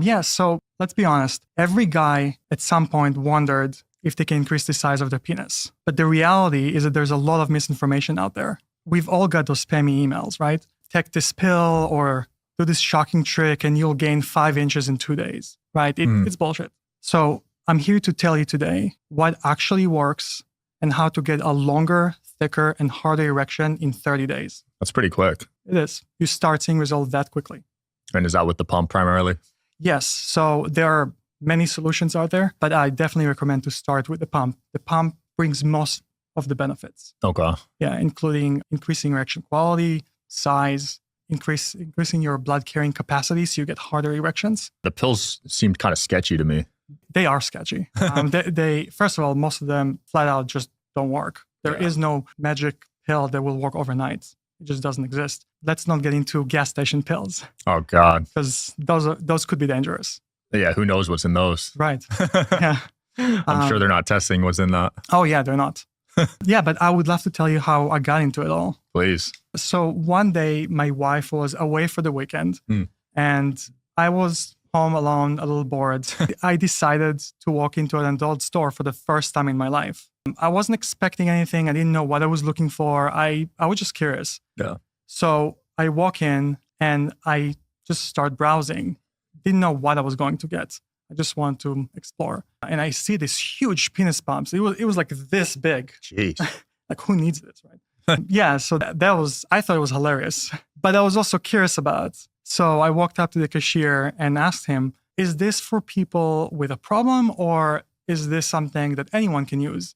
Yeah, so let's be honest. Every guy at some point wondered if they can increase the size of their penis. But the reality is that there's a lot of misinformation out there. We've all got those spammy emails, right? Take this pill or do this shocking trick and you'll gain 5 inches in 2 days, right? It's bullshit. So I'm here to tell you today what actually works and how to get a longer, thicker, and harder erection in 30 days. That's pretty quick. It is. You start seeing results that quickly. And is that with the pump primarily? Yes. So there are many solutions out there, but I definitely recommend to start with the pump. The pump brings most of the benefits. Okay. Yeah, including increasing erection quality, size, increasing your blood carrying capacity so you get harder erections. The pills seemed kind of sketchy to me. They are sketchy. They first of all, most of them flat out just don't work. There is no magic pill that will work overnight. It just doesn't exist. Let's not get into gas station pills. Oh God. Because those could be dangerous. Yeah, who knows what's in those? Right. Yeah. I'm sure they're not testing what's in that. Oh yeah, they're not. Yeah, but I would love to tell you how I got into it all. Please. So one day, my wife was away for the weekend, and I was home alone, a little bored. I decided to walk into an adult store for the first time in my life. I wasn't expecting anything. I didn't know what I was looking for. I was just curious. Yeah. So I walk in and I just start browsing. Didn't know what I was going to get. I just wanted to explore. And I see these huge penis pumps. It was like this big. Jeez. Like, who needs this, right? Yeah, so that was, I thought it was hilarious. But I was also curious about it. So I walked up to the cashier and asked him, is this for people with a problem or is this something that anyone can use?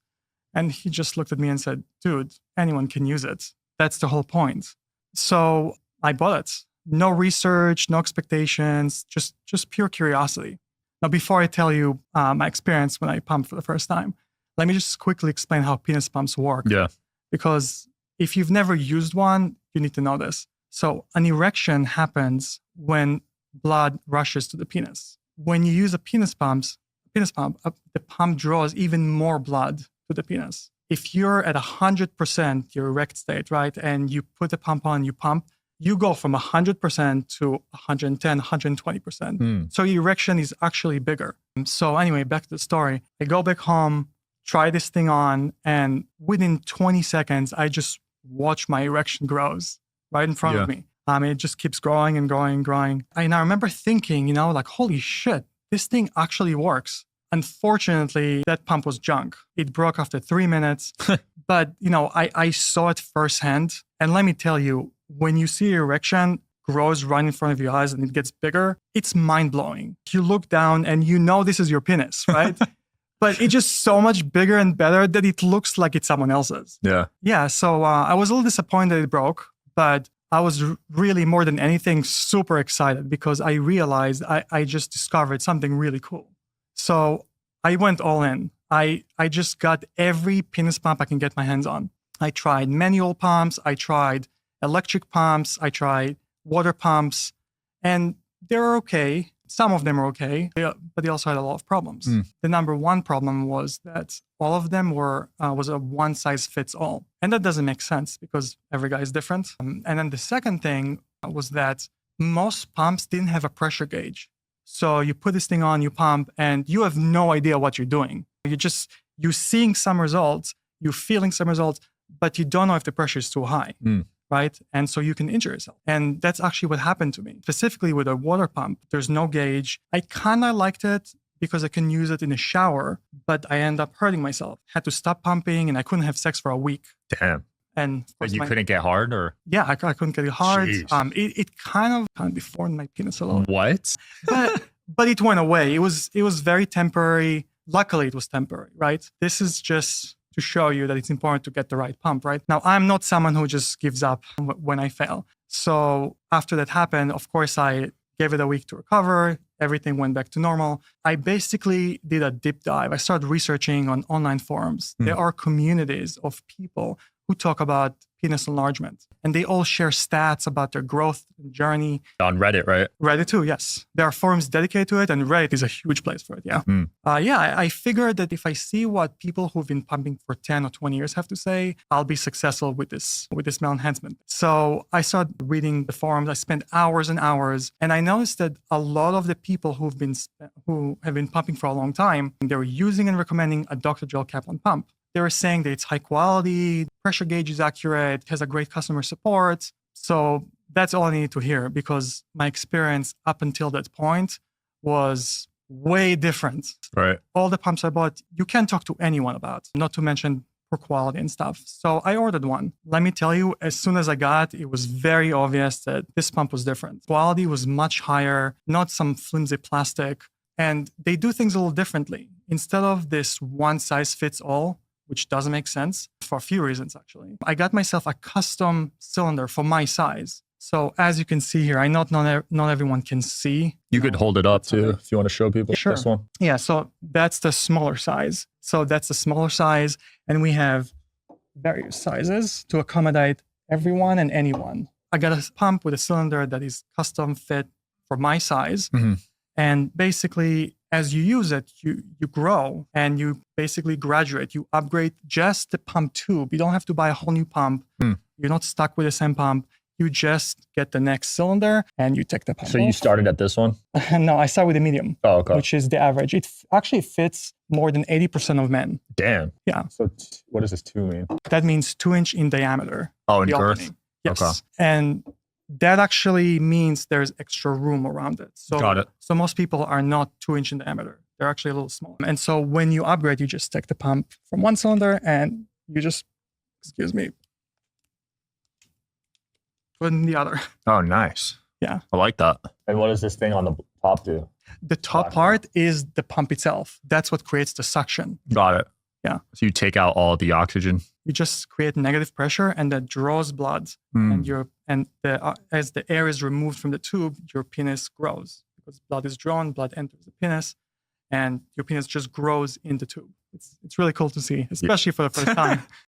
And he just looked at me and said, dude, anyone can use it. That's the whole point. So I bought it. No research, no expectations, just pure curiosity. Now, before I tell you my experience when I pumped for the first time, let me just quickly explain how penis pumps work. Yeah. Because if you've never used one, you need to know this. So an erection happens when blood rushes to the penis. When you use a penis pump, the pump draws even more blood to the penis. If you're at 100% your erect state, right, and you put the pump on, you pump, you go from 100% to 110, 120%. So your erection is actually bigger. So anyway, back to the story. I go back home, try this thing on, and within 20 seconds, I just watch my erection grows right in front of me. It just keeps growing and growing and growing. And I remember thinking, like, holy shit, this thing actually works. Unfortunately, that pump was junk. It broke after 3 minutes. But, I saw it firsthand. And let me tell you, when you see your erection grows right in front of your eyes and it gets bigger, it's mind-blowing. You look down and this is your penis, right? But it's just so much bigger and better that it looks like it's someone else's. Yeah. Yeah, so I was a little disappointed it broke, but I was really, more than anything, super excited because I realized I just discovered something really cool. So I went all in. I just got every penis pump I can get my hands on. I tried manual pumps. I tried electric pumps. I tried water pumps. And they're okay. Some of them are okay, but they also had a lot of problems. The number one problem was that all of them was a one-size-fits-all. And that doesn't make sense because every guy is different. And then the second thing was that most pumps didn't have a pressure gauge. So you put this thing on, you pump, and you have no idea what you're doing. You're seeing some results, you're feeling some results, but you don't know if the pressure is too high, right? And so you can injure yourself. And that's actually what happened to me. Specifically with a water pump, there's no gauge. I kind of liked it because I can use it in a shower, but I end up hurting myself. Had to stop pumping and I couldn't have sex for a week. Damn. And but you couldn't get hard, or? Yeah, I couldn't get it hard. It kind of deformed my penis a little. What? But it went away. It was very temporary. Luckily, it was temporary, right? This is just to show you that it's important to get the right pump, right? Now, I'm not someone who just gives up when I fail. So after that happened, of course, I gave it a week to recover. Everything went back to normal. I basically did a deep dive. I started researching on online forums. There are communities of people who talk about penis enlargement. And they all share stats about their growth and journey. On Reddit, right? Reddit too, yes. There are forums dedicated to it, and Reddit is a huge place for it, yeah. I figured that if I see what people who've been pumping for 10 or 20 years have to say, I'll be successful with this male enhancement. So I started reading the forums. I spent hours and hours, and I noticed that a lot of the people who have been pumping for a long time, they were using and recommending a Dr. Joel Kaplan pump. They were saying that it's high quality, pressure gauge is accurate, has a great customer support. So that's all I needed to hear, because my experience up until that point was way different. Right. All the pumps I bought, you can't talk to anyone about, not to mention poor quality and stuff. So I ordered one. Let me tell you, as soon as I got it, it was very obvious that this pump was different. Quality was much higher, not some flimsy plastic. And they do things a little differently. Instead of this one size fits all, which doesn't make sense for a few reasons, actually. I got myself a custom cylinder for my size. So as you can see here, I know not everyone can see. You could hold it up too if you want to show people this one. Yeah, so that's the smaller size. And we have various sizes to accommodate everyone and anyone. I got a pump with a cylinder that is custom fit for my size. And basically, as you use it, you grow and you basically graduate. You upgrade just the pump tube. You don't have to buy a whole new pump. You're not stuck with the same pump. You just get the next cylinder and you take the pump So you started at this one? No, I start with the medium, which is the average. It actually fits more than 80% of men. Damn. Yeah. So what does this 2 mean? That means 2-inch in diameter. Oh, in girth? Opening. Yes. And that actually means there's extra room around it. So, got it. So most people are not 2-inch in diameter. They're actually a little smaller. And so when you upgrade, you just take the pump from one cylinder and you just, put it in the other. Oh, nice. Yeah. I like that. And what does this thing on the top do? The top part is the pump itself. That's what creates the suction. Got it. Yeah. So you take out all the oxygen. You just create negative pressure, and that draws blood. And as the air is removed from the tube, your penis grows because blood is drawn, blood enters the penis, and your penis just grows in the tube. It's really cool to see, especially for the first time.